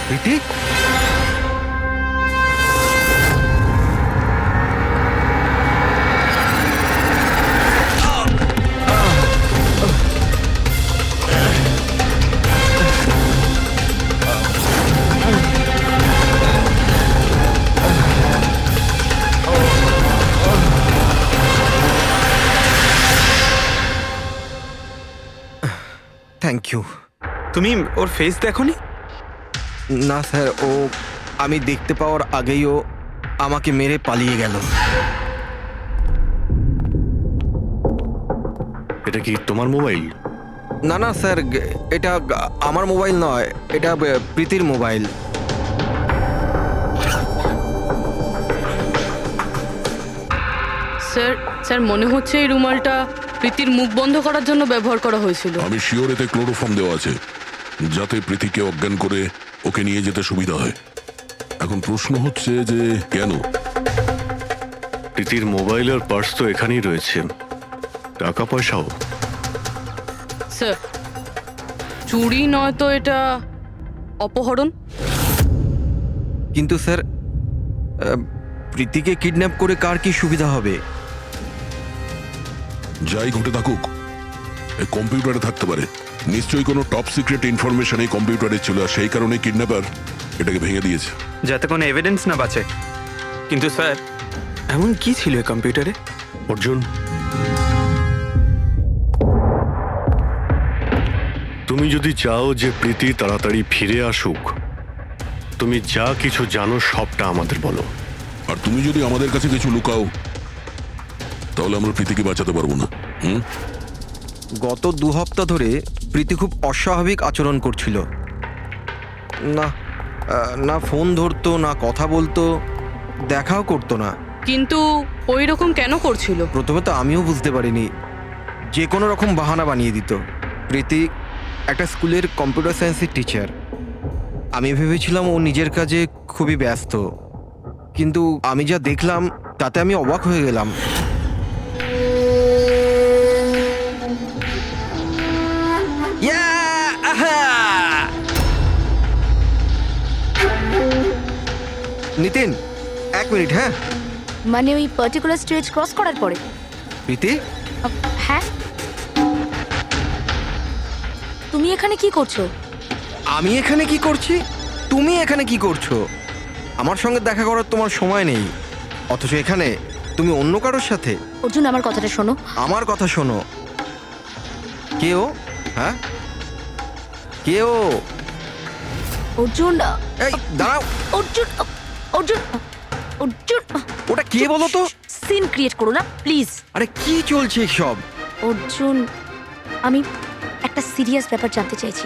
Preity, thank you. তুমি ওর face দেখোনি? না স্যার, ও আমি দেখতে পাওয়ার আগেই ও আমাকে মেরে পালিয়ে গেল। এটা কি তোমার মোবাইল? না না স্যার, এটা আমার মোবাইল নয়, এটা প্রীতির মোবাইল। স্যার স্যার মনে হচ্ছে এই রুমালটা প্রীতির মুখ বন্ধ করার জন্য ব্যবহার করা হয়েছিল। আমি শিওর এতে ক্লোরোফর্ম দেওয়া আছে, যাতে প্রীতিকে অজ্ঞান করে ওকে নিয়ে যেতে সুবিধা হয়। এখন প্রশ্ন হচ্ছে যে কেন? প্রীতির মোবাইল আর পার্স তো এখানেই রয়েছে, টাকা পয়সাও। স্যার চুরি নয় তো এটা অপহরণ। কিন্তু স্যার, প্রীতিকে কিডন্যাপ করে কার কি সুবিধা হবে? যাই ঘটে থাকুক, এই কম্পিউটারে থাকতে পারে। নিশ্চয়ই কোনো টপ সিক্রেট ইনফরমেশন এই কম্পিউটারে ছিল, আর সেই কারণে কিডন্যাপার এটাকে ভেঙে দিয়েছে। যাতে কোনো এভিডেন্স না বাঁচে। কিন্তু স্যার, এমন কি ছিল এই কম্পিউটারে? অর্জুন, তুমি যদি চাও যে প্রীতি তাড়াতাড়ি ফিরে আসুক, তুমি যা কিছু জানো সবটা আমাদের বলো। আর তুমি যদি আমাদের কাছে কিছু লুকাও, তাহলে আমরা প্রীতিকে বাঁচাতে পারবো না। গত 2 সপ্তাহ ধরে প্রীতি খুব অস্বাভাবিক আচরণ করছিল। না না ফোন ধরতো, না কথা বলতো, দেখাও করতো না। কিন্তু ওই রকম কেন করছিল? প্রথমে তো আমিও বুঝতে পারিনি, যে কোনো রকম বাহানা বানিয়ে দিত। প্রীতি একটা স্কুলের কম্পিউটার সায়েন্সের টিচার। আমি ভেবেছিলাম ও নিজের কাজে খুবই ব্যস্ত, কিন্তু আমি যা দেখলাম তাতে আমি অবাক হয়ে গেলাম। নিতিন, 1 মিনিট। হ্যাঁ মানে ওই পার্টিকুলার স্টেজ ক্রস করার পরে? প্রীতি, হ্যাঁ, তুমি এখানে কি করছো? আমি এখানে কি করছি? তুমি এখানে কি করছো? আমার সঙ্গে দেখা করার তোমার সময় নেই, অথচ এখানে তুমি অন্য কারোর সাথে। অর্জুন, আমার কথাটা শোনো। আমার কথা শোনো। কে ও? হ্যাঁ, কে ও? অর্জুন, এই দাঁড়াও। অর্জুন, অর্জুন, অর্জুন, ওটা কে বলো তো? সিন ক্রিয়েট করো না প্লিজ। আরে কি চলছে সব? অর্জুন, আমি একটা সিরিয়াস ব্যাপার জানতে চাইছি।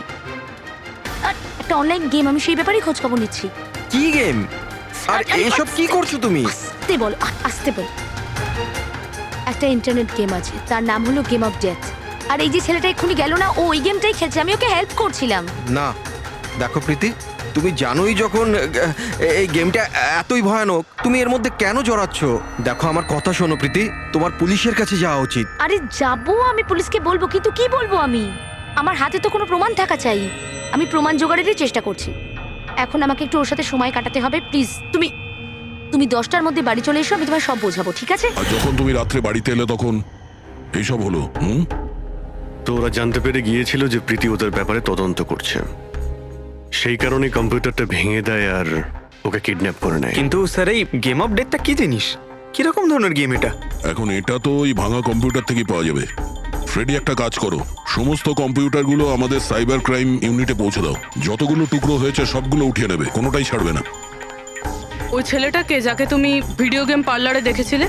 আর একটা অনলাইন গেম, আমি সেই ব্যাপারেই খোঁজ খবর নিচ্ছি। কি গেম? আর এসব কি করছো তুমি? আস্তে বল, আস্তে বল। একটা ইন্টারনেট গেম আছে, তার নাম হলো গেম অফ ডেথ। আর এই যে ছেলেটা এক্ষুনি গেল না, ও ওই গেমটাই খেলছে, আমি ওকে হেল্প করছিলাম। না দেখো প্রীতি, তুমি জানোই যখন এই গেমটা এতই ভয়ানক, তুমি এর মধ্যে কেন জড়াচ্ছ? দেখো আমার কথা শোনো প্রীতি, তোমার পুলিশের কাছে যাওয়া উচিত। আরে যাবো, আমি পুলিশকে বলবো, কিন্তু কি বলবো আমি? আমার হাতে তো কোনো প্রমাণ থাকা চাই। আমি প্রমাণ জোগাড়েরই চেষ্টা করছি। এখন আমাকে একটু ওর সাথে সময় কাটাতে হবে। প্লিজ তুমি 10টার মধ্যে বাড়ি চলে এসো, আমি তোমায় সব বোঝাবো, ঠিক আছে? আর যখন তুমি রাত্রে বাড়িতে এলে তখন এইসব হলো। তো ওরা জানতে পেরে গিয়েছিল যে প্রীতি ওদের ব্যাপারে তদন্ত করছে, সেই কারণে কম্পিউটারটা ভেঙে দেয় আর ওকে কিডন্যাপ করে নেয়। কিন্তু স্যার, এই গেম অফ ডেথটা কি জিনিস? কিরকম ধরনের গেম এটা? এখন এটা তো ওই ভাঙা কম্পিউটার থেকেই পাওয়া যাবে। ফ্রেডি, একটা কাজ করো, সমস্ত কম্পিউটারগুলো আমাদের সাইবার ক্রাইম ইউনিটে পৌঁছে দাও। যতগুলো টুকরো হয়েছে সবগুলো উঠিয়ে নেবে, কোনোটাই ছাড়বে না। ওই ছেলেটাকে যাকে তুমি ভিডিও গেম পার্লারে দেখেছিলে?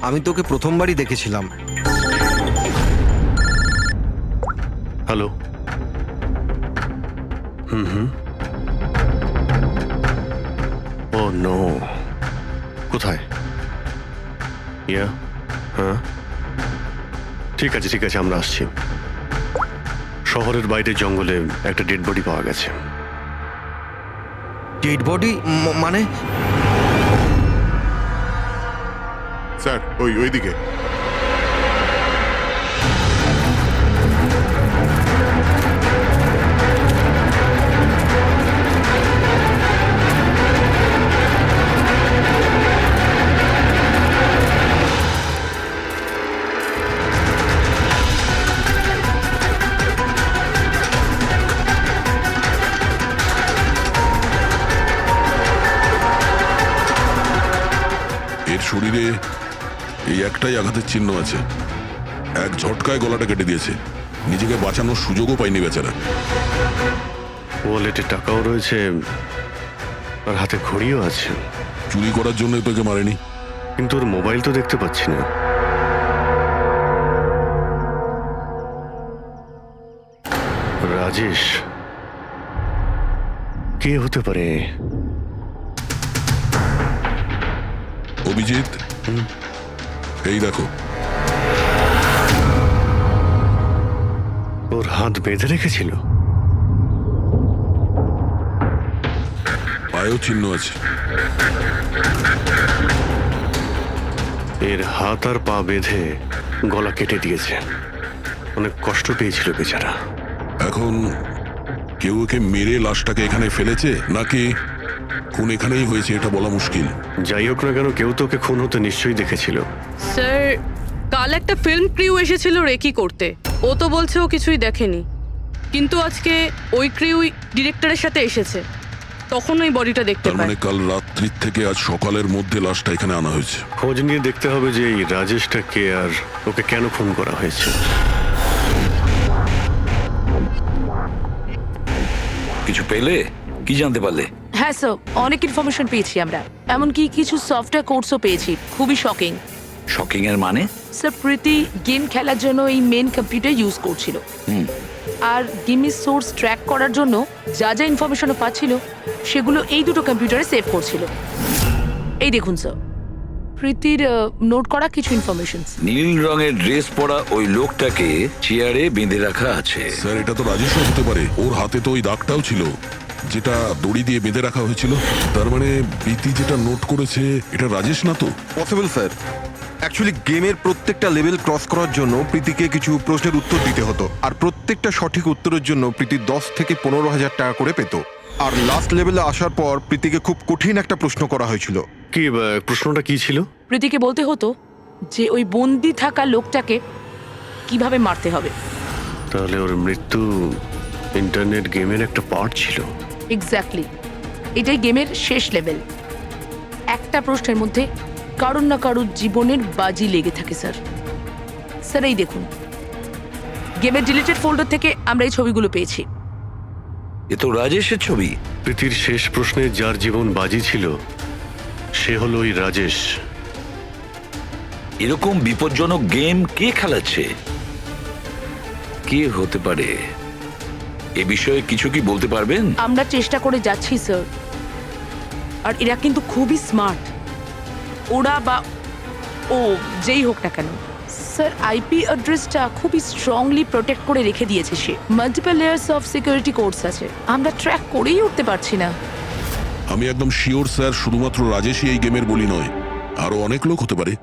আমি তোকে প্রথমবারই দেখেছিলাম। হ্যালো। ও নো, কোথায়? ইয়া, হ্যাঁ ঠিক আছে ঠিক আছে, আমরা আসছি। শহরের বাইরে জঙ্গলে একটা ডেড বডি পাওয়া গেছে। ডেড বডি মানে? স্যার, ওইদিকে। শরীরে এই একটাই আঘাতের চিহ্ন আছে। এক ঝটকায় গলাটা কেটে দিয়েছে। নিজেকে বাঁচানোর সুযোগও পায়নি বেচারা। ওয়ালেটে টাকাও রয়েছে আর হাতে ঘড়িও আছে, চুরি করার জন্য তোকে মারেনি। কিন্তু ওর মোবাইল তো দেখতে পাচ্ছি না। রাজেশ কে হতে পারে? অভিজিৎ, এই দেখো, ওর হাত বেঁধে রেখেছিল। পায়েও চিহ্ন আছে। এর হাত আর পা বেঁধে গলা কেটে দিয়েছে। অনেক কষ্ট পেয়েছিল বেচারা। এখন কেউ ওকে মেরে লাশটাকে এখানে ফেলেছে নাকি খুন এখানেই হয়েছে এটা বলা মুশকিল। যাই হোক না কেন, কেউ তোকে খুন হতে নিশ্চয়ই দেখেছিল। স্যার, কাল একটা ফিল্ম ক্রিউ এসেছিল রেকি করতে। ও তো বলছে ও কিছুই দেখেনি, কিন্তু আজকে ওই ক্রিউ ডিরেক্টরের সাথে এসেছে, তখন ওই বডিটা দেখতে তার মানে পায়। কাল রাত্রির থেকে আজ সকালের মধ্যে লাশটা এখানে আনা হয়েছে। খোঁজ নিয়ে দেখতে হবে যে এই রাজেশটা কে আর ওকে কেন খুন করা হয়েছে। কিছু পেলে? কি জানতে পারলে? হ্যাঁ স্যার, অনেক ইনফরমেশন পেয়েছি আমরা, এমনকি কিছু সফটওয়্যার কোর্সও পেয়েছি। খুবই শকিং। শকিং এর মানে? স্যার, প্রীতি গেম খেলার জন্য এই মেন কম্পিউটার ইউজ করছিল, আর গেমের সোর্স ট্র্যাক করার জন্য যা যা ইনফরমেশনও পাচ্ছিল সেগুলো এই দুটো কম্পিউটারে সেভ করছিল। এই দেখুন স্যার, প্রীতির নোট করা কিছু ইনফরমেশন। নীল রঙের ড্রেস পরা ওই লোকটাকে চেয়ারে বেঁধে রাখা আছে। স্যার, এটা তো রাজেশও হতে পারে। ওর হাতে তো ওই দাগটাও ছিল যেটা দড়ি দিয়ে বেঁধে রাখা হয়েছিল। তার মানে প্রীতি যেটা নোট করেছে এটা রাজেশ না তো? Possible sir. অ্যাকচুয়ালি গেমের প্রত্যেকটা লেভেল ক্রস করার জন্য প্রীতিকে কিছু প্রশ্নের উত্তর দিতে হতো, আর প্রত্যেকটা সঠিক উত্তরের জন্য প্রীতি 10 থেকে 15,000 টাকা করে পেত। আর লাস্ট লেভেলে আসার পর প্রীতিকে খুব কঠিন একটা প্রশ্ন করা হয়েছিল। কি প্রশ্নটা কি ছিল? প্রীতিকে বলতে হতো যে ওই বন্দি থাকা লোকটাকে কিভাবে মারতে হবে। তাহলে ওর মৃত্যু ইন্টারনেট গেমের একটা পার্ট ছিল। এক্স্যাক্টলি, এটাই গেমের শেষ লেভেল। একটা প্রশ্নের মধ্যে কারুর না কারুর জীবনের বাজি লেগে থাকে স্যার। স্যার, এই দেখুন, গেমের ডিলিটেড ফোল্ডার থেকে আমরা এই ছবিগুলো পেয়েছি। এ তো রাজেশের ছবি। প্রীতির শেষ প্রশ্নে যার জীবন বাজি ছিল সে হলো ওই রাজেশ। এরকম বিপজ্জনক গেম কে খেলাচ্ছে? কে হতে পারে? এ বিষয়ে কিছু কি বলতে পারবেন? আমরা চেষ্টা করে যাচ্ছি স্যার, আর এরা কিন্তু খুবই স্মার্ট। ওরা বা ও যেই হোক না কেন স্যার, আইপি অ্যাড্রেসটা খুবই স্ট্রংলি প্রোটেক্ট করে রেখে দিয়েছে সে। Multiple layers of security codes আছে, আমরা ট্র্যাক করেই উঠতে পারছি না। আমি একদম শিওর স্যার, শুধুমাত্র রাজেশই এই গেমের বলি নয়, আরো অনেক লোক হতে পারে।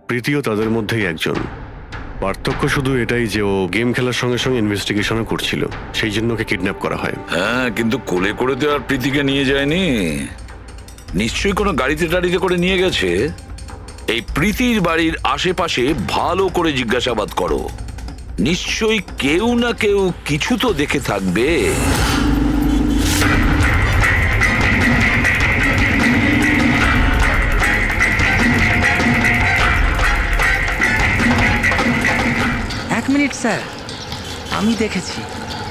প্রীতিও তাদের মধ্যেই একজন। পার্থক্য শুধু এটাই যে ও গেম খেলার সঙ্গে সঙ্গে ইনভেস্টিগেশনও করছিল, সেই জন্য ওকে কিডন্যাপ করা হয়। হ্যাঁ, কিন্তু কোলে করে তো আর প্রীতিকে নিয়ে যায়নি। নিশ্চয়ই কোনো গাড়িতে টাড়িতে করে নিয়ে গেছে। এই প্রীতির বাড়ির আশেপাশে ভালো করে জিজ্ঞাসাবাদ করো। নিশ্চয়ই কেউ না কেউ কিছু তো দেখে থাকবে। এক মিনিট স্যার, আমি দেখেছি।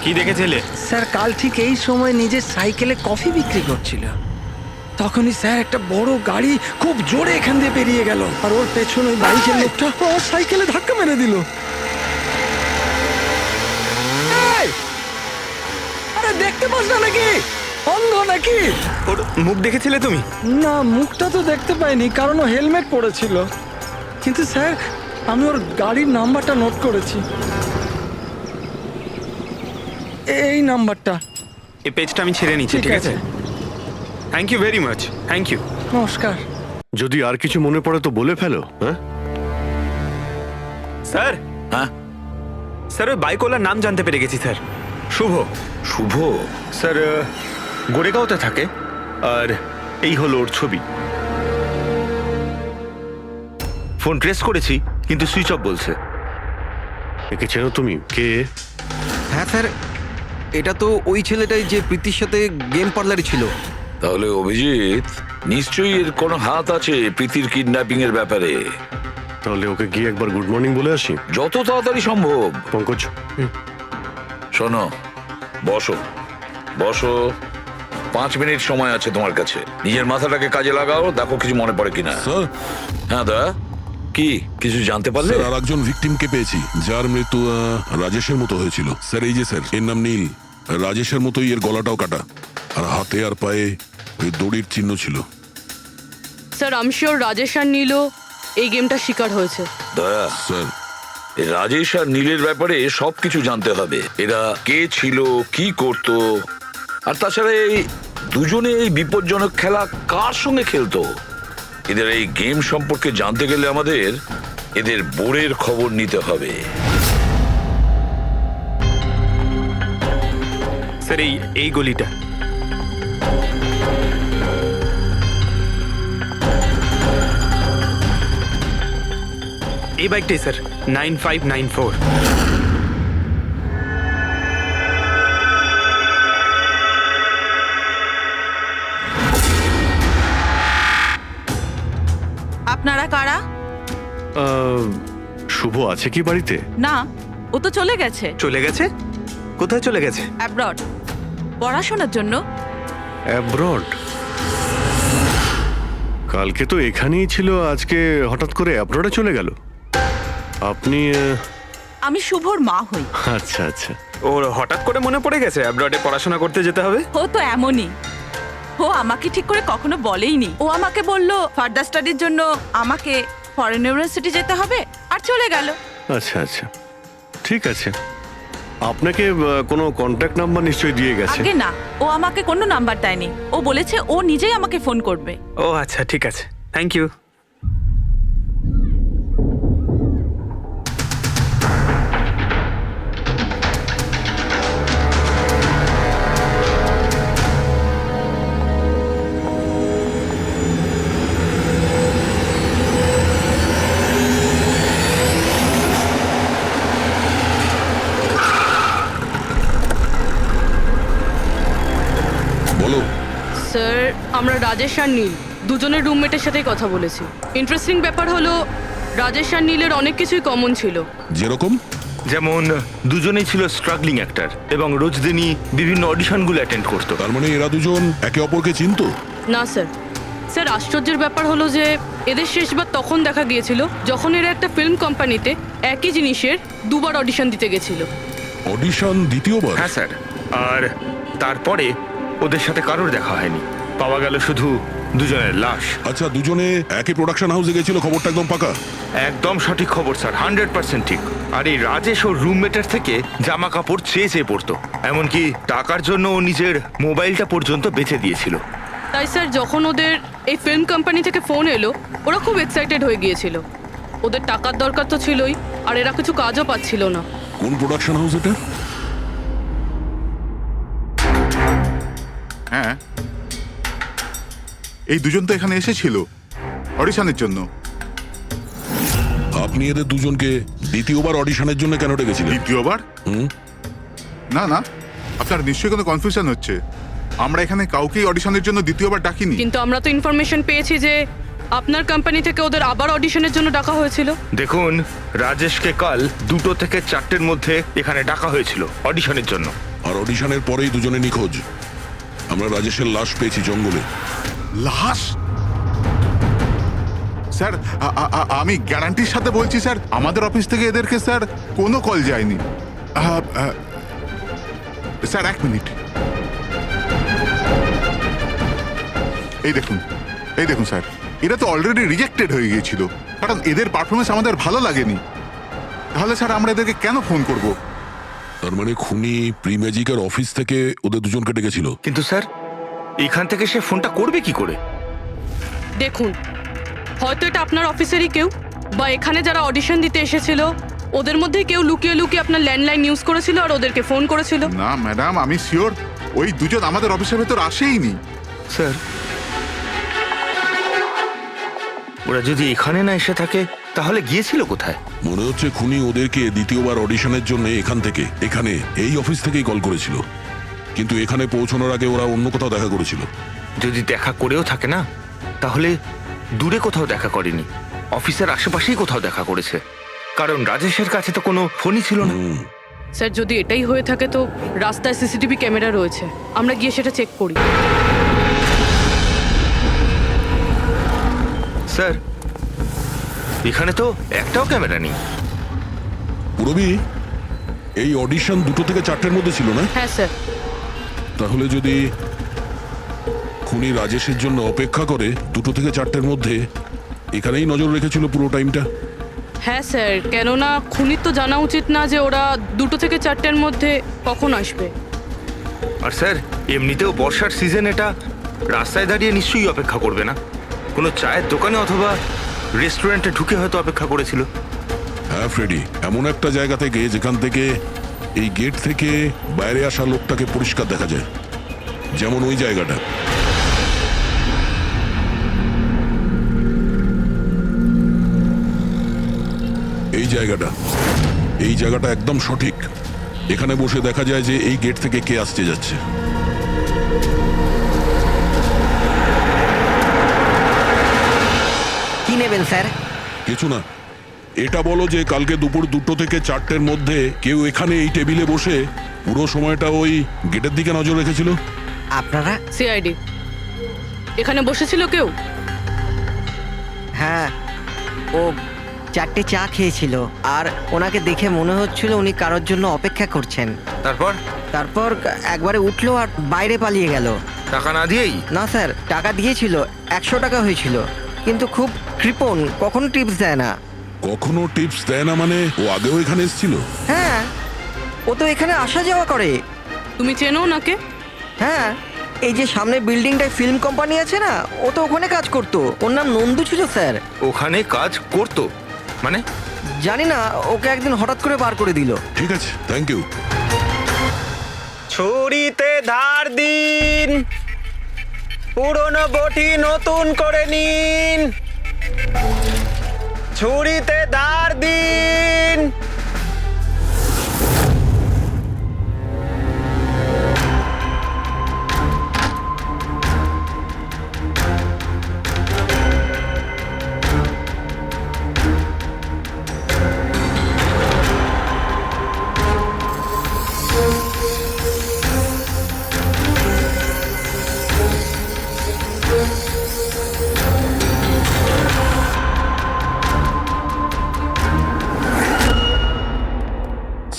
কি দেখেছিলে? স্যার, কাল ঠিক এই সময় নিজের সাইকেলে কফি বিক্রি করছিল। তখনই স্যার একটা বড় গাড়ি খুব জোরে এখান দিয়ে বেরিয়ে গেল, আর ওর পেছনে ওই বাইকের লোকটা ওর সাইকেলে ধাক্কা মেরে দিল। এই! আরে দেখতে পাস না নাকি? অন্ধ নাকি? ওর মুখ দেখেছিলে তুমি? না, মুখটা তো দেখতে পাইনি, কারণ ও হেলমেট পরেছিল। কিন্তু স্যার, আমি ওর গাড়ির নাম্বারটা নোট করেছি। এই নাম্বারটা। এই পেজটা আমি ছেড়ে নিচ্ছি, ঠিক আছে? Thank you very much. Thank you. নমস্কার। যদি আর কিছু মনে পড়ে তো বলে ফেলো। হ্যাঁ স্যার। হ্যাঁ স্যার, ওই বাইকওয়ালার নাম জানতে পেরে গেছি স্যার। শুভ। শুভ? স্যার, গোরেগাঁওতে থাকে, আর এই হলো ওর ছবি। ফোন ট্রেস করেছি, কিন্তু সুইচ অফ বলছে। একে চেনো তুমি? কে? হ্যাঁ স্যার, এটা তো ওই ছেলেটাই যে প্রীতির সাথে গেম পার্লারে ছিল। তাহলে অভিজিৎ নিশ্চয়ই এর কোনো হাত আছে প্রীতির কিডন্যাপিং এর ব্যাপারে। তাহলে ওকে গিয়ে একবার গুড মর্নিং বলে আসি। যত তাড়াতাড়ি সম্ভব। পঙ্কজ, শোনো, বসো বসো, 5 মিনিট সময় আছে তোমার কাছে। নিজের মাথাটাকে কাজে লাগাও, দেখো কিছু মনে পড়ে কিনা। স্যার হ্যাঁ দা, কি কিছু জানতে পারলে? স্যার, আর একজন ভিকটিমকে পেয়েছি যার মৃত্যু রাজেশের মতো হয়েছিল। স্যার এই যে স্যার, এর নাম নীল। রাজেশের মতোই এর গলাটাও কাটা, আর হাতে আর পায়ে ওই দড়ির চিহ্ন ছিল। স্যার আমি শিওর রাজেশ আর নীলও এই গেমটা শিকার হয়েছে। দয়া, স্যার এই রাজেশ আর নীলের ব্যাপারে সবকিছু জানতে হবে। এরা কে ছিল, কি করত, আর তাছাড়া এই দুজনে এই বিপজ্জনক খেলা কার সঙ্গে খেলতো। এদের এই গেম সম্পর্কে জানতে গেলে আমাদের এদের বোর্ডের খবর নিতে হবে। স্যার এই গলিটা। এই বাইকটাই স্যার, 9594। আপনারা কারা? শুভ আছে কি বাড়িতে? না, ও তো চলে গেছে চলে গেছে? কোথায় চলে গেছে? অ্যাব্রড, পড়াশোনার জন্য। অ্যাব্রড? কালকে তো এখানেই ছিল, আজকে হঠাৎ করে অ্যাব্রডে চলে গেল। আপনি আমি শুভর মা হই। আচ্ছা আচ্ছা। ওর হঠাৎ করে মনে পড়ে গেছে অ্যাব্রডে পড়াশোনা করতে যেতে হবে। ও তো এমনই, ও আমাকে ঠিক করে কখনো বলেইনি। ও আমাকে বলল ফার্দার স্টাডির জন্য আমাকে ফরেন ইউনিভার্সিটি যেতে হবে, আর চলে গেল। আচ্ছা আচ্ছা, ঠিক আছে। আপনাকে কোনো কন্ট্যাক্ট নাম্বার নিশ্চয়ই দিয়ে গেছে। আগে না, ও আমাকে কোনো নাম্বার দেয়নি। ও বলেছে ও নিজেই আমাকে ফোন করবে। ও আচ্ছা, ঠিক আছে, থ্যাংক ইউ। বলো। স্যার আমরা রাজেশ আর নীল দুজনের রুমমেটের সাথেই কথা বলেছি। ইন্টারেস্টিং ব্যাপার হলো রাজেশ আর নীলের অনেক কিছুই কমন ছিল। যেরকম? যেমন দুজনেই ছিল স্ট্রাগলিং অ্যাক্টর এবং রোজ দিনই বিভিন্ন অডিশনগুলো অ্যাটেন্ড করতো। তার মানে এরা দুজন একে অপরকে চিনতো? না স্যার। স্যার আশ্চর্যের ব্যাপার হলো যে এদের শেষবার তখন দেখা গিয়েছিল যখন এরা একটা ফিল্ম কোম্পানিতে একই জিনিসের দুবার অডিশন দিতে গেছিল। অডিশন দ্বিতীয়বার? হ্যাঁ স্যার, আর তারপরে ওদের সাথে কারোর দেখা হয়নি। পাওয়া গেল শুধু দুজনের লাশ। আচ্ছা, দুজনে একই প্রোডাকশন হাউসে গেছিল, খবরটা একদম পাকা? একদম সঠিক খবর স্যার, 100% ঠিক। আর এই রাজেশ ওর রুমমেটের থেকে জামা কাপড় চেয়ে চেয়ে পড়তো, এমনকি টাকার জন্য ও নিজের মোবাইলটা পর্যন্ত বেচে দিয়েছিল। তাই স্যার যখন ওদের এই ফিল্ম কোম্পানি থেকে ফোন এলো ওরা খুব এক্সাইটেড হয়ে গিয়েছিল। ওদের টাকার দরকার তো ছিলই, আর এরা কিছু কাজও পাচ্ছিল না। কোন প্রোডাকশন হাউস এটা? হ্যাঁ, এই দুজন তো এখানে এসেছিল অডিশনের জন্য। আপনি এদের দুজনকে দ্বিতীয়বার অডিশনের জন্য কেন ডেকেছিলেন? দ্বিতীয়বার? হুম? না না, আপনার নিশ্চয়ই কোনো কনফিউশন হচ্ছে। আমরা এখানে কাউকেই অডিশনের জন্য দ্বিতীয়বার ডাকিনি। কিন্তু আমরা তো ইনফরমেশন পেয়েছি যে আপনার কোম্পানি থেকে ওদের আবার অডিশনের জন্য ডাকা হয়েছিল। দেখুন, রাজেশকে কাল 2টো থেকে 4টের মধ্যে এখানে ডাকা হয়েছিল অডিশনের জন্য। আর অডিশনের পরেই দুজনে নিখোঁজ। আমরা রাজেশের লাশ পেয়েছি জঙ্গলে। লাশ? স্যার আমি গ্যারান্টির সাথে বলছি স্যার, আমাদের অফিস থেকে এদেরকে স্যার কোনো কল যায়নি। স্যার 1 মিনিট, এই দেখুন স্যার, এরা তো অলরেডি রিজেক্টেড হয়ে গিয়েছিল, কারণ এদের পারফরমেন্স আমাদের ভালো লাগেনি। তাহলে স্যার আমরা এদেরকে কেন ফোন করব? তার মানে খুনি প্রি ম্যাজিকের অফিস থেকে ওদের দুজনকে ডেকেছিল। কিন্তু স্যার, এখান থেকে সে ফোনটা করবে কি করে? দেখুন, হয়তো এটা আপনার অফিসেরই কেউ, বা এখানে যারা অডিশন দিতে এসেছিল ওদের মধ্যে কেউ লুকিয়ে লুকিয়ে আপনার ল্যান্ডলাইন ইউজ করেছিল আর ওদেরকে ফোন করেছিল। না ম্যাডাম, আমি শিওর ওই দুজন আমাদের অফিসের ভেতর আসেইনি। স্যার, ওরা যদি এখানে না এসে থাকে তাহলে গিয়েছিল কোথায়? মনে হচ্ছে খুনি ওদেরকে দ্বিতীয়বার অডিশনের জন্য এখানে এই অফিস থেকেই কল করেছিল। কিন্তু এখানে পৌঁছানোর আগে ওরা অন্য কোথাও দেখা করেছিল। যদি দেখা করেও থাকে না, তাহলে দূরে কোথাও দেখা করেনি, অফিসের আশেপাশেই কোথাও দেখা করেছে। কারণ রাজেশের কাছে তো কোনো ফোনই ছিল না। স্যার যদি এটাই হয়ে থাকে তো রাস্তায় সিসিটিভি ক্যামেরা রয়েছে, আমরা গিয়ে সেটা চেক করি। স্যার, এখানে তো একটাও ক্যামেরা নেই। পুরবি, এই অডিশন 2টো থেকে 4টের মধ্যে ছিল না? হ্যাঁ স্যার। তাহলে যদি খুনি রাজেশের জন্য অপেক্ষা করে 2টো থেকে 4টের মধ্যে, এখানেই নজর রেখেছিল পুরো টাইমটা। হ্যাঁ স্যার, কেননা খুনির তো জানা উচিত না যে ওরা 2টো থেকে 4টের মধ্যে কখন আসবে। আর স্যার, এমনিতেও বর্ষার সিজন, এটা রাস্তায় দাঁড়িয়ে নিশ্চয়ই অপেক্ষা করবে না, কোনো চায়ের দোকানে অথবা রেস্টুরেন্টে ঢুকে হয়তো অপেক্ষা করেছিল। হ্যাঁ ফ্রেডি, এমন একটা জায়গা থেকে যেখান থেকে এই গেট থেকে বাইরে আসা লোকটাকে পরিষ্কার দেখা যায়, যেমন ওই জায়গাটা। এই জায়গাটা একদম সঠিক। এখানে বসে দেখা যায় যে এই গেট থেকে কে আসতে যাচ্ছে। কি নেবেন স্যার? কিছু না, এটা বলো যে কালকে দুপুর 2টো থেকে 4টের মধ্যে কেউ এখানে এই টেবিলে বসে পুরো সময়টা ওই গেটের দিকে নজর রেখেছিল? আপনারা? সিআইডি। এখানে বসেছিল কেউ? হ্যাঁ, ও 4টে চা খেয়েছিল আর ওনাকে দেখে মনে হচ্ছিল উনি কারোর জন্য অপেক্ষা করছেন। তারপর একবারে উঠলো আর বাইরে পালিয়ে গেল। টাকা না দিয়েই? না স্যার, টাকা দিয়েছিল, 100 টাকা হয়েছিল, কিন্তু খুব কৃপণ, কখনো টিপস দেয় না। কখনো টিপস দেয় না মানে? ও আগেও এখানে এসেছিল? হ্যাঁ, ও তো এখানে আসা যাওয়া করে। তুমি চেনো ওনাকে? হ্যাঁ, এই যে সামনে বিল্ডিংটায় ফিল্ম কোম্পানি আছে না, ও তো ওখানে কাজ করতো। ওর নাম নন্দু ছিল স্যার। ওখানে কাজ করতো মানে? জানি না, ওকে একদিন হঠাৎ করে বার করে দিল। ঠিক আছে, থ্যাংক ইউ। ছুরিতে ধার দিন, পুরনো বটি নতুন করে নিন, ছুরিতে ধার দিন।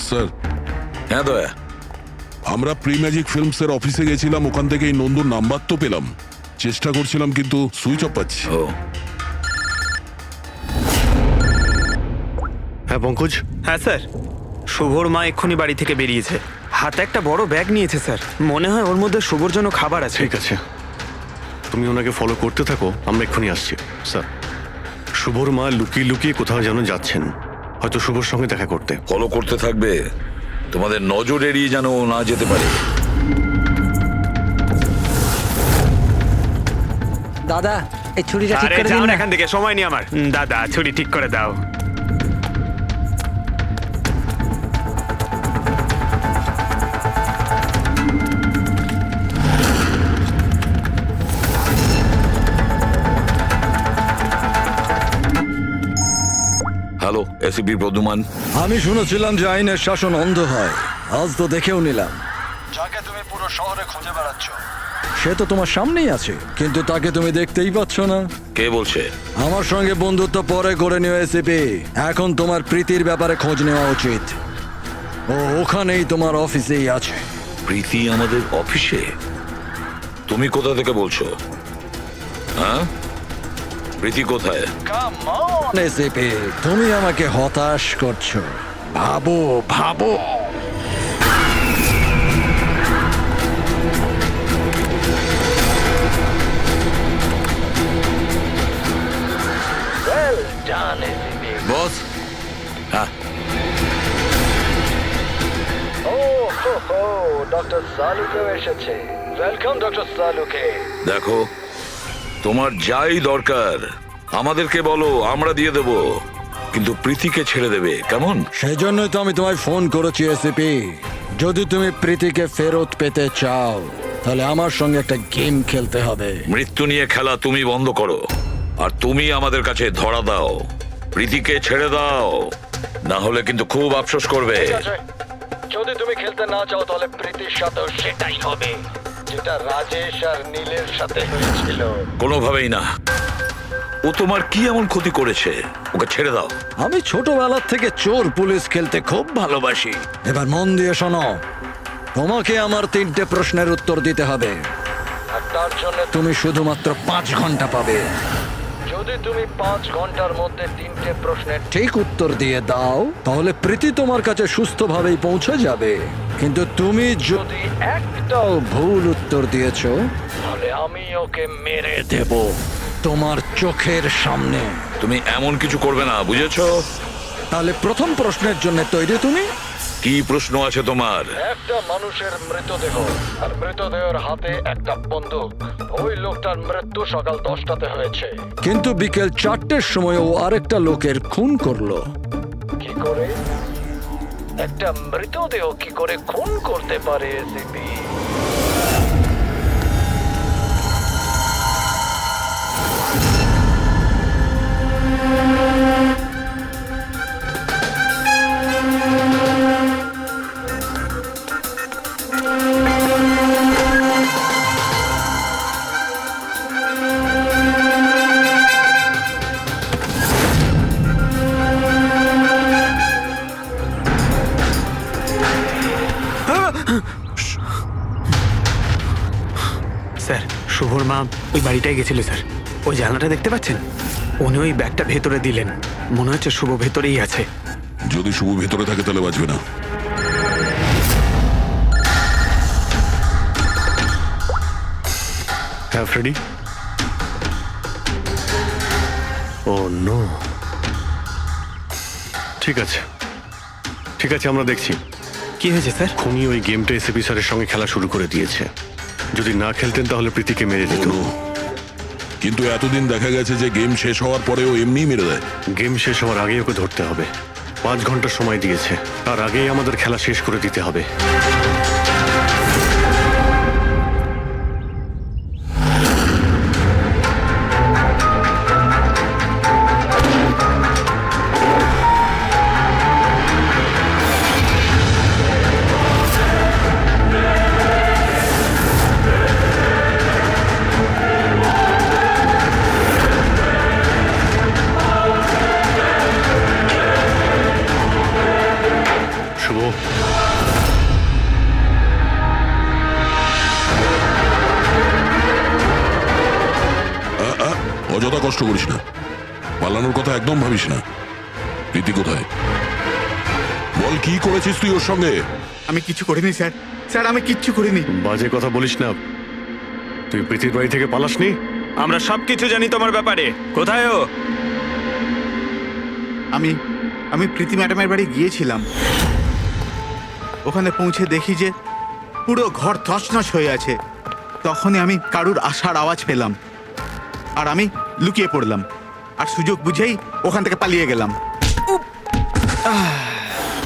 স্যার, হ্যাঁ দয়া, আমরা প্রি ম্যাজিক ফিল্মসের অফিসে গেছিলাম, ওখান থেকে এই নন্দুর নাম্বার তো পেলাম, চেষ্টা করছিলাম কিন্তু সুইচ অফ পাচ্ছি। ও হ্যাঁ পঙ্কজ। হ্যাঁ স্যার, শুভর মা এক্ষুনি বাড়ি থেকে বেরিয়েছে, হাতে একটা বড় ব্যাগ নিয়েছে স্যার। মনে হয় ওর মধ্যে শুভর জন্য খাবার আছে। ঠিক আছে, তুমি ওনাকে ফলো করতে থাকো, আমরা এক্ষুনি আসছি। স্যার, শুভর মা লুকিয়ে লুকিয়ে কোথাও যেন যাচ্ছেন, হয়তো শুভর সঙ্গে দেখা করতে। ফলো করতে থাকবে, তোমাদের নজর এড়িয়ে যেন ও না যেতে পারে। দাদা, এই ছুরিটা ঠিক আরে করে দিন যাও না। এখান থেকে, সময় নেই আমার। দাদা, ছুরি ঠিক করে দাও। Hello, ACP Pradyuman. আমি শুনেছিলাম যে আইনের শাসন অন্ধ হয়, আজ তো দেখেও নিলাম। যাকে তুমি পুরো শহরে খুঁজে বেড়াচ্ছ, সে তো তোমার সামনেই আছে, কিন্তু তাকে তুমি দেখতেই পাচ্ছ না। কে বলছে? আমার সঙ্গে বন্ধুত্ব পরে করে নিও এসিপি, এখন তোমার প্রীতির ব্যাপারে খোঁজ নেওয়া উচিত। ও ওখানেই তোমার অফিসেই আছে। প্রীতি আমাদের অফিসে? তুমি কোথা থেকে বলছো? হ্যাঁ, প্রীতি কোথায়? এসিপি, তুমি আমাকে হতাশ করছো। ভাবো ভাবো। বস? হ্যাঁ, ডক্টর সালুকেও এসেছে। Welcome doctor Salunkhe. দেখো, তোমার যাই দরকার আমাদেরকে বলো, আমরা দিয়ে দেব, কিন্তু প্রীতিকে ছেড়ে দেবে, কেমন? সেজন্যই তো আমি তোমায় ফোন করেছি এসিপি। যদি তুমি প্রীতিকে ফেরত পেতে চাও তাহলে আমার সঙ্গে একটা গেম খেলতে হবে। মৃত্যু নিয়ে খেলা তুমি বন্ধ করো, আর তুমি আমাদের কাছে ধরা দাও। প্রীতিকে ছেড়ে দাও, না হলে কিন্তু খুব আফসোস করবে। ঠিক আছে, যদি তুমি খেলতে না চাও তাহলে প্রীতির সাথেও সেটাই হবে যেটা রাজেশ আর নীলের সাথে হয়েছিল। কোনোভাবেই না। ও তোমার কি এমন ক্ষতি করেছে? ওকে ছেড়ে দাও। আমি ছোটবেলার থেকে চোর পুলিশ খেলতে খুব ভালোবাসি। এবার মন দিয়ে শোনো, তোমাকে আমার 3টে প্রশ্নের উত্তর দিতে হবে। আর তার জন্য তুমি শুধুমাত্র 5 ঘন্টা পাবে। যদি তুমি 5 ঘন্টার মধ্যে 3টে প্রশ্নের ঠিক উত্তর দিয়ে দাও তাহলে প্রীতি তোমার কাছে সুস্থভাবেই পৌঁছে যাবে। কিন্তু তুমি যদি একটাও ভুল উত্তর দিয়েছো তাহলে আমি ওকে মেরে দেব তোমার চোখের সামনে। তুমি এমন কিছু করবে না, বুঝেছো? তাহলে প্রথম প্রশ্নের জন্য তৈরি তুমি? কি প্রশ্ন আছে তোমার? একটা মানুষের মৃতদেহ আর মৃতদেহের হাতে একটা বন্দুক। ওই লোকটার মৃত্যু সকাল 10টাতে হয়েছে। কিন্তু বিকেল 4টের সময় ও আরেকটা লোকের খুন করলো। কি করে একটা মৃতদেহ কি করে খুন করতে পারে এসিপি? স্যার, শুভর মা ওই বাড়িটায় গেছিল স্যার। ওই জানলাটা দেখতে পাচ্ছেন? উনি ওই ব্যাগটা ভেতরে দিলেন। মনে হচ্ছে শুভ ভেতরেই আছে। যদি শুভ ভেতরে থাকে তাহলে বাঁচবে না। হ্যাঁ ফ্রেডি। ও নো। ঠিক আছে, ঠিক আছে, আমরা দেখছি। কি হয়েছে স্যার? খুনি ওই গেমটা এসিপি স্যারের সঙ্গে খেলা শুরু করে দিয়েছে। যদি না খেলতেন তাহলে প্রীতিকে মেরে দিত। ও নো। কিন্তু এতদিন দেখা গেছে যে গেম শেষ হওয়ার পরেও এমনিই মেরে দেয়। গেম শেষ হওয়ার আগেই ওকে ধরতে হবে। 5 ঘন্টা সময় দিয়েছে, তার আগেই আমাদের খেলা শেষ করে দিতে হবে। শুভ, অযথা কষ্ট করিস না, পালানোর কথা একদম ভাবিস না। প্রীতি কোথায়? বল, কি করেছিস তুই ওর সঙ্গে? আমি কিছু করিনি স্যার। স্যার আমি কিচ্ছু করিনি। বাজে কথা বলিস না। তুই প্রীতির বাড়ি থেকে পালাসনি? আমরা সবকিছু জানি তোমার ব্যাপারে। কোথায় ও? আমি প্রীতি ম্যাডামের বাড়ি গিয়েছিলাম। ওখানে পৌঁছে দেখি যে পুরো ঘর তছনছ হয়ে আছে। তখনই আমি কারুর আসার আওয়াজ পেলাম, আর আমি লুকিয়ে পড়লাম, আর সুযোগ বুঝেই ওখান থেকে পালিয়ে গেলাম।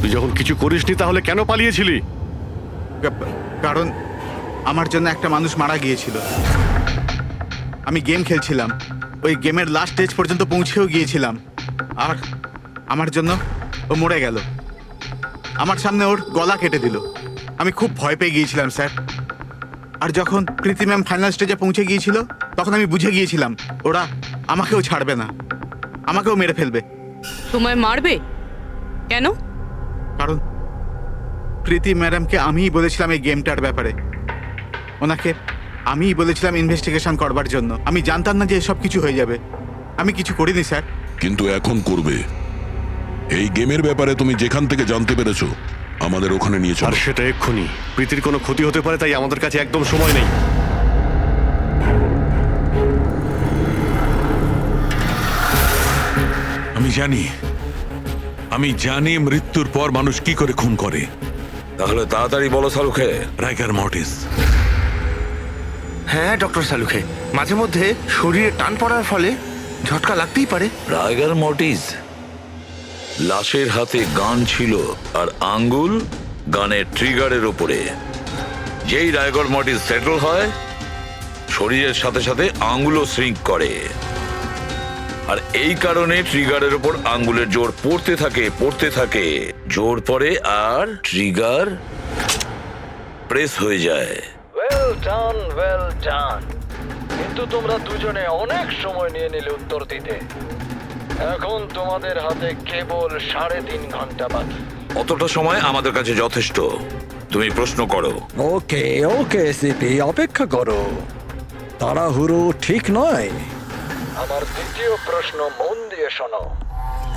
তুই যখন কিছু করিসনি তাহলে কেন পালিয়েছিলি? কারণ আমার জন্য একটা মানুষ মারা গিয়েছিল। আমি গেম খেলছিলাম, ওই গেমের লাস্ট স্টেজ পর্যন্ত পৌঁছেও গিয়েছিলাম, আর আমার জন্য ও মরে গেল। আমার সামনে ওর গলা কেটে দিল। আমি খুব ভয় পেয়ে গিয়েছিলাম স্যার। আর যখন প্রীতি ম্যাম ফাইনাল স্টেজে পৌঁছে গিয়েছিল তখন আমি বুঝে গিয়েছিলাম ওরা আমাকেও ছাড়বে না, আমাকেও মেরে ফেলবে। তোমায় মারবে কেন? কারণ প্রীতি ম্যাডামকে আমিই বলেছিলাম এই গেমটার ব্যাপারে। ওনাকে আমিই বলেছিলাম ইনভেস্টিগেশন করবার জন্য। আমি জানতাম না যে এসব কিছু হয়ে যাবে। আমি কিছু করিনি স্যার। কিন্তু এখন করবে। এই গেমের ব্যাপারে তুমি যেখান থেকে জানতে পেরেছো আমাদের ওখানে নিয়ে আর চলো। সেটা এক্ষুনি। প্রীতির কোনো ক্ষতি হতে পারে, তাই আমাদের কাছে একদম সময় নেই। আমি জানি মৃত্যুর পর মানুষ কি করে খুন করে। তাহলে তাড়াতাড়ি বলো সালুখে। রাইগার মর্টিস। হ্যাঁ ডক্টর সালুখে, মাঝে মধ্যে শরীরে টান পড়ার ফলে ঝটকা লাগতেই পারে। রাইগার মর্টিস। লাশের হাতে গান ছিল আর আঙ্গুল গানের ট্রিগারের ওপরে। যেই রায়গড় মর্টিস সেটেল হয়, শরীরের সাথে সাথে আঙ্গুলও শ্রিঙ্ক করে, আর এই কারণে ট্রিগারের ওপর আঙ্গুলের জোর পড়তে থাকে, জোর পড়ে আর ট্রিগার প্রেস হয়ে যায়। Well done. কিন্তু তোমরা দুজনে অনেক সময় নিয়ে নিলে উত্তর দিতে। এখন তোমাদের হাতে কেবল 3.5 ঘন্টা বাকি। অতটা সময় আমাদের কাছে যথেষ্ট। তুমি প্রশ্ন করো। ওকে ওকে এসিপি, অপেক্ষা করো, তাড়াহুড়ো ঠিক নয়। আমার দ্বিতীয় প্রশ্ন মন দিয়ে শোনো।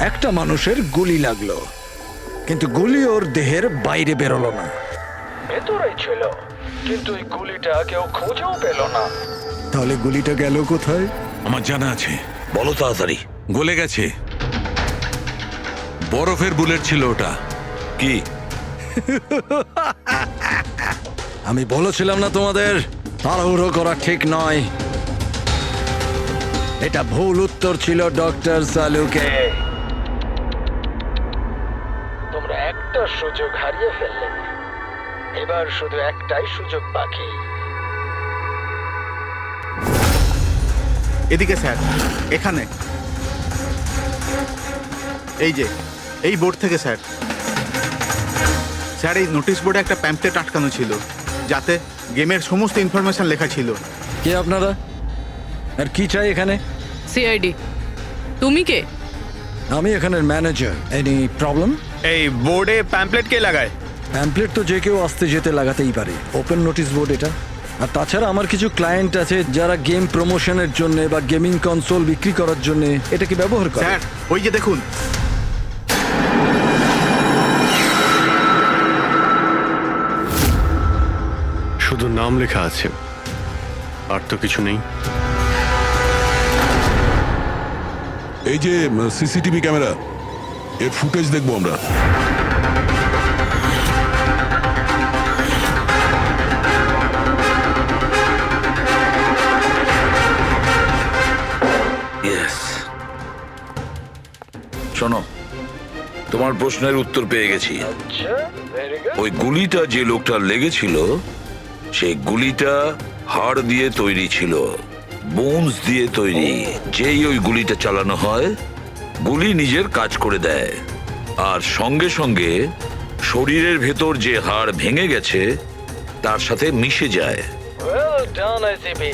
একটা মানুষের গুলি লাগলো, কিন্তু গুলি ওর দেহের বাইরে বেরোলো না। ভেতরেই ছিল, কিন্তু এই গুলিটা কেউ খুঁজেও পেল না। তাহলে গুলিটা গেল কোথায়? আমার জানা আছে, বলো তাড়াতাড়ি। গলে গেছে। বরফের বুলেট ছিল ওটা। কি? আমি বলেছিলাম না তোমাদের তাড়াহুড়ো করা ঠিক নয়। এটা ভুল উত্তর ছিল ডক্টর সালুকে। তোমরা একটা সুযোগ হারিয়ে ফেললে, এবার শুধু একটাই সুযোগ বাকি। এদিকে স্যার, এখানে এই যে এই বোর্ড থেকে স্যার। স্যার, এই নোটিশ বোর্ডে একটা প্যাম্পলেট আটকানো ছিল, যাতে গেমের সমস্ত ইনফরমেশন লেখা ছিল। কে আপনারা আর কি চাই এখানে? সিআইডি। তুমি কে? আমি এখানের ম্যানেজার। Any problem? এই বোর্ডে প্যাম্পলেট কে লাগায়? প্যাম্পলেট তো যে কেউ আসতে যেতে লাগাতেই পারে। ওপেন নোটিশ বোর্ড এটা। আর তাছাড়া আমার কিছু ক্লায়েন্ট আছে যারা গেম প্রমোশনের জন্য বা গেমিং কনসোল বিক্রি করার জন্য এটাকে ব্যবহার করে। স্যার, ওই যে দেখুন। শুধু নাম লেখা আছে, আর তো কিছু নেই। এই যে সিসিটিভি ক্যামেরা, এর ফুটেজ দেখবো আমরা। ইয়েস। শোনো, তোমার প্রশ্নের উত্তর পেয়ে গেছি। আচ্ছা, ভেরি গুড। ওই গুলিটা যে লোকটার লেগেছিল, সেই গুলিটা হাড় দিয়ে তৈরি ছিল, বোনস দিয়ে তৈরি। যেই ওই গুলিটা চালানো হয়, গুলি নিজের কাজ করে দেয়, আর সঙ্গে সঙ্গে শরীরের ভেতর যে হাড় ভেঙে গেছে তার সাথে মিশে যায়। Well done ICP.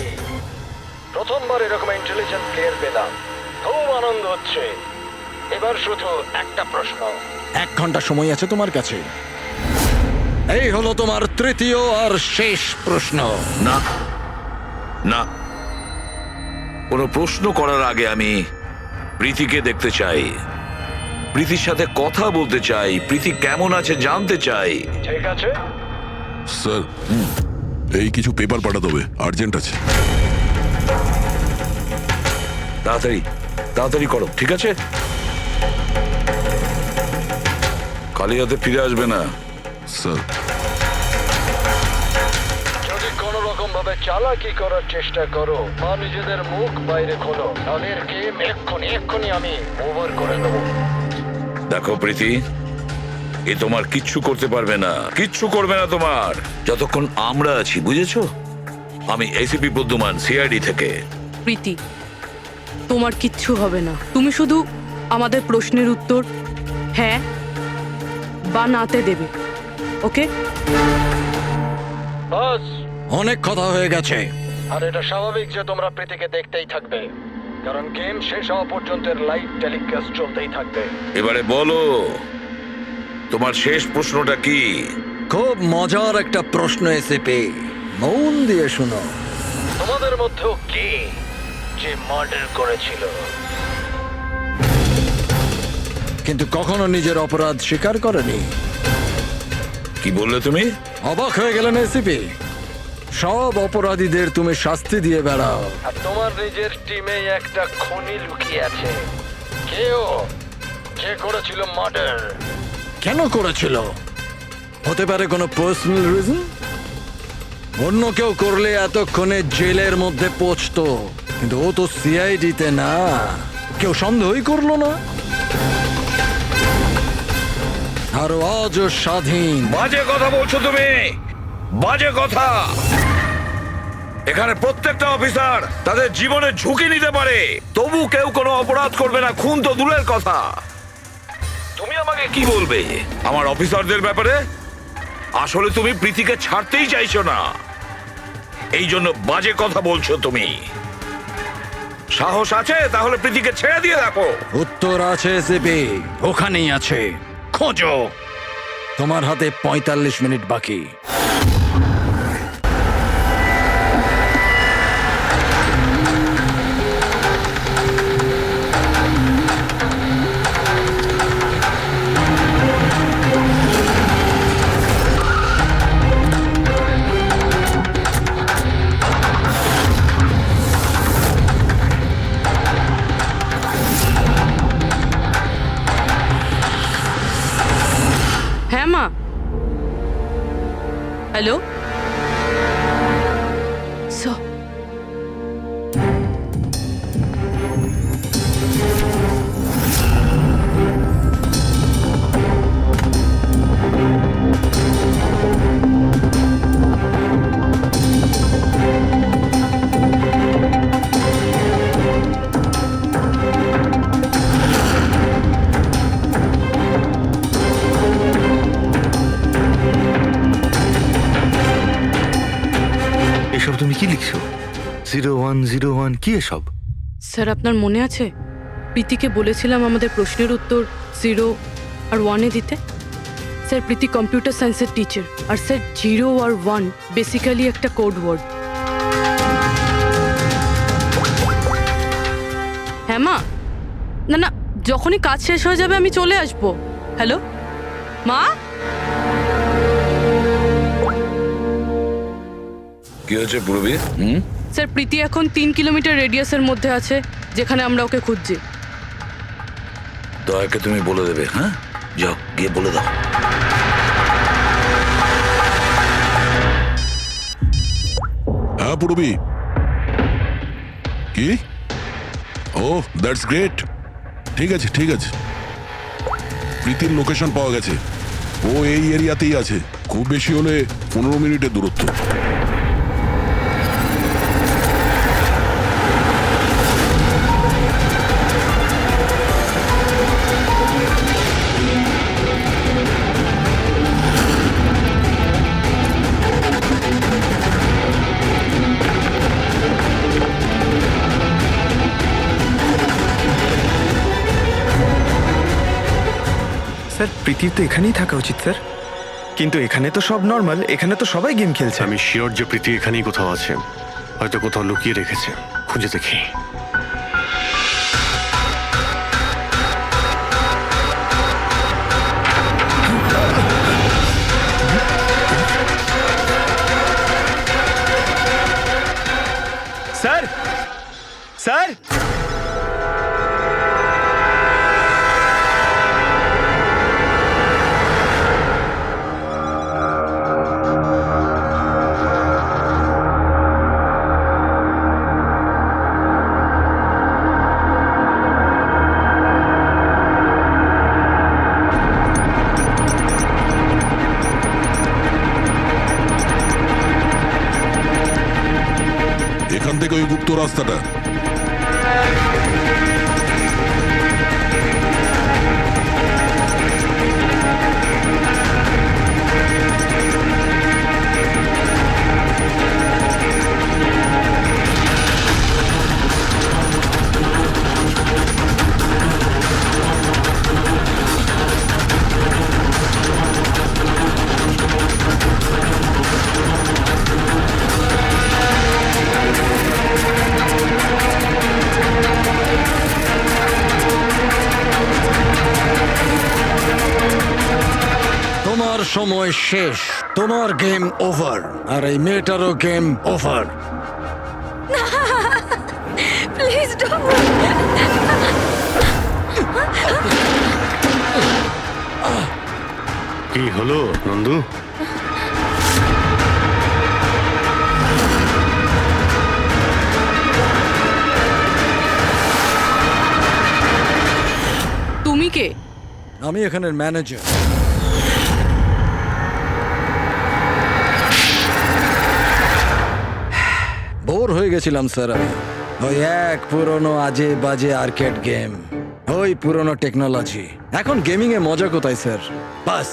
প্রথমবার এরকম ইন্টেলিজেন্ট প্লেয়ার পেলাম, খুব আনন্দ হচ্ছে। এবার শুধু একটা প্রশ্ন। 1 ঘন্টা সময় আছে তোমার কাছে। এই হলো তোমার তৃতীয় আর শেষ প্রশ্ন। না না, কোনো প্রশ্ন করার আগে আমি প্রীতিকে দেখতে চাই, প্রীতির সাথে কথা বলতে চাই, প্রীতি কেমন আছে জানতে চাই। ঠিক আছে স্যার, এই কিছু পেপার পাঠাতে হবে, আর্জেন্ট আছে। তাড়াতাড়ি তাড়াতাড়ি করো, ঠিক আছে? খালি হাতে ফিরে আসবে না। স্যার, যদি কোনো রকম ভাবে চালাকি করার চেষ্টা করো বা নিজেদের মুখ বাইরে খোলো, তাহলে এর গেম এক্ষুনি আমি ওভার করে দেবো। দেখো প্রীতি, এ তোমার কিচ্ছু করতে পারবে না, কিচ্ছু করবে না তোমার, যতক্ষণ আমরা আছি, বুঝেছো? আমি এসিপি প্রদ্যুমান, সিআইডি থেকে। প্রীতি, তোমার কিচ্ছু হবে না। তুমি শুধু আমাদের প্রশ্নের উত্তর হ্যাঁ বা নাতে দেবে, ওকে? বাস। অনেক কথা হয়ে গেছে। আর এটা স্বাভাবিক যে তোমরা প্রীতিকে দেখতেই থাকবে, কারণ গেম শেষ হওয়া পর্যন্ত লাইভ টেলিকাস্ট চলতেই থাকবে। এবারে বলো, তোমার শেষ প্রশ্নটা কি? খুব মজার একটা প্রশ্ন এসিপি, মন দিয়ে শুনো। তোমাদের মধ্যেও কে যে মার্ডার করেছিল কিন্তু কখনো নিজের অপরাধ স্বীকার করেনি? কি বললে তুমি? অবাক হয়ে গেলেন এসিপি? সব অপরাধীদের তুমি শাস্তি দিয়ে বেড়াও, আর তোমার নিজের টিমে একটা খুনি লুকিয়ে আছে। কে করেছিল মার্ডার? কেন করেছিল? হতে পারে কোনো পার্সোনাল রিজন। অন্য কেউ করলে এতক্ষণে জেলের মধ্যে পৌঁছতো, কিন্তু ও তো সিআইডিতে না, কেউ সন্দেহই করলো না। আর ও আজও স্বাধীন। বাজে কথা বলছো তুমি, বাজে কথা। এখানে প্রত্যেকটা অফিসার তাদের জীবনে ঝুঁকি নিতে পারে, তবু কেউ কোনো অপরাধ করবে না, খুন তো দূরের কথা। তুমি আমাকে কি বলবে আমার অফিসারদের ব্যাপারে? আসলে তুমি প্রীতিকে ছাড়তেই চাইছো না, এই জন্য বাজে কথা বলছো তুমি। সাহস আছে তাহলে প্রীতিকে ছেড়ে দিয়ে রাখো। উত্তর আছে সিপি, ওখানেই আছে, খোঁজো। তোমার হাতে 45 মিনিট বাকি। হ্যাঁ মা। হ্যালো স্যার, এসব তুমি কি লিখছো? 0101 কি এসব? স্যার, আপনার মনে আছে প্রীতিকে বলেছিলাম আমাদের প্রশ্নের উত্তর 0 আর 1-এ দিতে? স্যার, প্রীতি কম্পিউটার সায়েন্সের টিচার, আর স্যার 0 আর 1 বেসিক্যালি একটা কোড ওয়ার্ড। হ্যাঁ মা। না না, যখনই কাজ শেষ হয়ে যাবে আমি চলে আসবো। হ্যালো মা। কি হয়েছে পূর্বী? স্যার, প্রীতি এখন 3 কিলোমিটার রেডিয়াসের মধ্যে আছে, যেখানে আমরা ওকে খুঁজছি। দয়াকে তুমি বলে দেবে। হ্যাঁ, যাও গিয়ে বলে দাও। হ্যাঁ পূরবী, কি? ও দ্যাটস গ্রেট। ঠিক আছে ঠিক আছে, প্রীতির লোকেশন পাওয়া গেছে। ও এই এরিয়াতেই আছে, খুব বেশি হলে 15 মিনিটের দূরত্ব। স্যার, প্রীতির তো এখানেই থাকা উচিত স্যার, কিন্তু এখানে তো সব নর্মাল, এখানে তো সবাই গেম খেলছে। আমি শিওর যে প্রীতি এখানেই কোথাও আছে, হয়তো কোথাও লুকিয়ে রেখেছে, খুঁজে দেখি। স্যার, স্যার, এখান থেকে ওই গুপ্ত রাস্তাটা। তোমার সময় শেষ, তোমার গেম ওভার, আর এই মেয়েটারও গেম ওভার। Please don't. কি হলো নন্দু? তুমি কে? আমি এখানের ম্যানেজার। বোর হয়ে গেছিলাম স্যার আমি। ওই এক পুরনো আজে বাজে আর্কেড গেম, ওই পুরনো টেকনোলজি। এখন গেমিং এ মজা কোথায় স্যার? বাস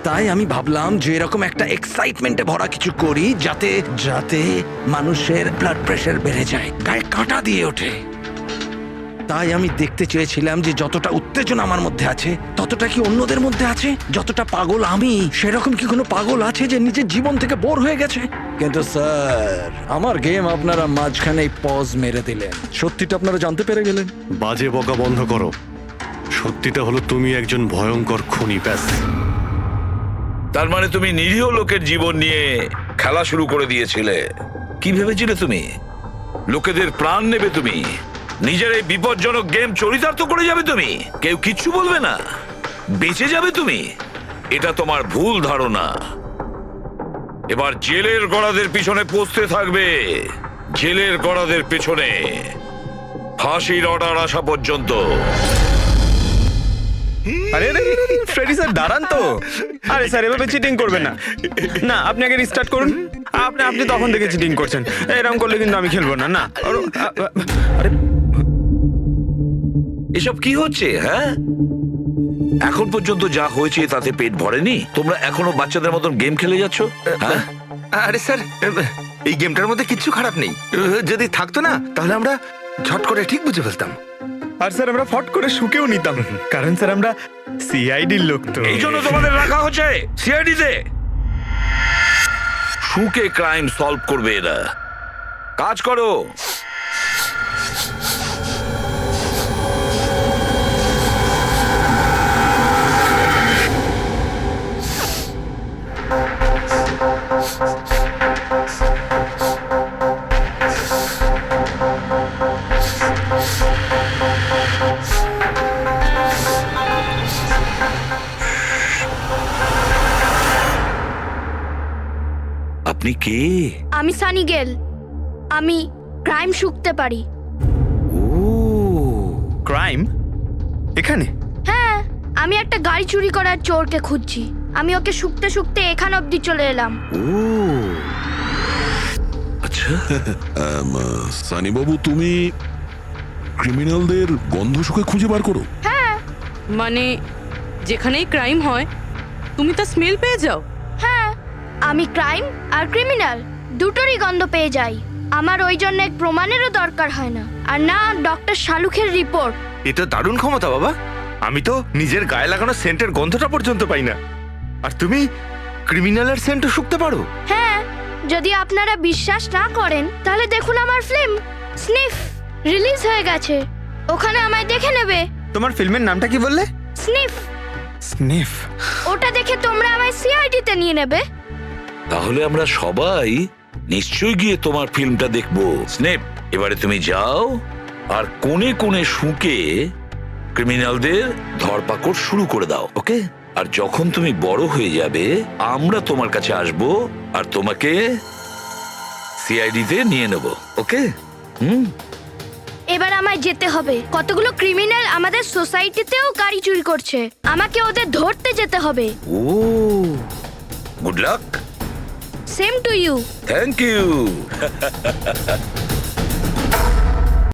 তাই আমি ভাবলাম যে এরকম একটা এক্সাইটমেন্টে ভরা কিছু করি যাতে যাতে মানুষের ব্লাড প্রেশার বেড়ে যায়, গায়ে কাঁটা দিয়ে ওঠে। তাই আমি দেখতে চেয়েছিলাম যে যতটা উত্তেজনা আমার মধ্যে আছে ততটা কি অন্যদের মধ্যে আছে, যতটা পাগল আমি সেরকম কি কোনো পাগল আছে যে নিজের জীবন থেকে বোর হয়ে গেছে। কিন্তু স্যার আমার গেম আপনারা মাঝখানেই পজ মেরে দিলেন, সত্যিটা আপনারা জানতে পেরে গেলেন। বাজে বকা বন্ধ করো। সত্যিটা হলো তুমি একজন ভয়ঙ্কর খুনি, ব্যাস। তার মানে তুমি নিরীহ লোকের জীবন নিয়ে খেলা শুরু করে দিয়েছিলে। কি ভেবেছিলে তুমি লোকেদের প্রাণ নেবে? তুমি নিজের এই বিপজ্জনক গেম চরিতার্থ করে যাবে? তুমি কেউ কিচ্ছু বলবে না, বেঁচে যাবে তুমি? এটা তোমার ভুল ধারণা। এবার জেলের গড়াদের পিছনে পৌঁছতে থাকবে, জেলের গড়াদের পেছনে ফাঁসির অর্ডার আসা পর্যন্ত। আরে ফ্রেডি স্যার দাঁড়ান তো। আরে স্যার এভাবে চিটিং করবেন না। না আপনি আগে রিস্টার্ট করুন। আপনি তখন থেকে চিটিং করছেন, এরকম করলে কিন্তু আমি খেলবো না। না আরে এসব কি হচ্ছে? হ্যাঁ, এখন পর্যন্ত যা হয়েছে তাতে পেট ভরেনি? তোমরা এখনো বাচ্চাদের মতন গেম খেলে যাচ্ছ? হ্যাঁ, আরে স্যার, এই গেমটার মধ্যে কিচ্ছু খারাপ নেই। যদি থাকতো না তাহলে আমরা ঝট করে ঠিক বুঝে ফেলতাম। আর স্যার আমরা ফট করে শুকেও নিতাম, কারণ স্যার আমরা সিআইডির লোক তো। এই জন্য তোমাদের রাখা হচ্ছে সিআইডিতে। শুকে ক্রাইম সলভ করবে এরা। কাজ করো। আপনি কে? আমি সানি গেল। আমি ক্রাইম শুকতে পারি। ক্রাইম এখানে? হ্যাঁ, আমি একটা গাড়ি চুরি করার চোরকে খুঁজছি। আমি ওকে শুকতে শুকতে এখান অবধি চলে এলাম। আচ্ছা, সানি বাবু তুমি ক্রিমিনালদের গন্ধ শুকে খুঁজে বার করো? হ্যাঁ মানে যেখানেই ক্রাইম হয় তুমি তা স্মেল পেয়ে যাও? হ্যাঁ, আমি ক্রাইম আর ক্রিমিনাল দুটোরই গন্ধ পেয়ে যাই। আমার ওই জন্য এক প্রমাণেরও দরকার হয় না, আর না ডক্টর শালুখের রিপোর্ট। এটা দারুণ ক্ষমতা বাবা। আমি তো নিজের গায়ে লাগানো সেন্টের গন্ধটা পর্যন্ত পাই না, আর তুমি ক্রিমিনালের সেন্টও শুকতে পারো? হ্যাঁ, যদি আপনারা বিশ্বাস না করেন তাহলে দেখুন আমার ফিল্ম স্নিফ রিলিজ হয়ে গেছে, ওখানে আমায় দেখে নেবে। তোমার ফিল্মের নামটা কি বললে? স্নিফ। স্নিফ? ওটা দেখে তোমরা আমায় সিআইডিতে নিয়ে নেবে। তাহলে আমরা সবাই নিশ্চয়ই গিয়ে তোমার ফিল্মটা দেখবো। স্নেপ, এবারে তুমি যাও আর কোণে কোণে শুকে ক্রিমিনালদের ধরপাকড় শুরু করে দাও, ওকে? আর যখন তুমি বড় হয়ে যাবে আমরা তোমার কাছে আসবো আর তোমাকে সিআইডিতে নিয়ে নেব, ওকে? এবার আমায় যেতে হবে। কতগুলো ক্রিমিনাল আমাদের সোসাইটিতেও গাড়ি চুরি করছে, আমাকে ওদের ধরতে যেতে হবে। ও, good luck. Same to you. Thank you.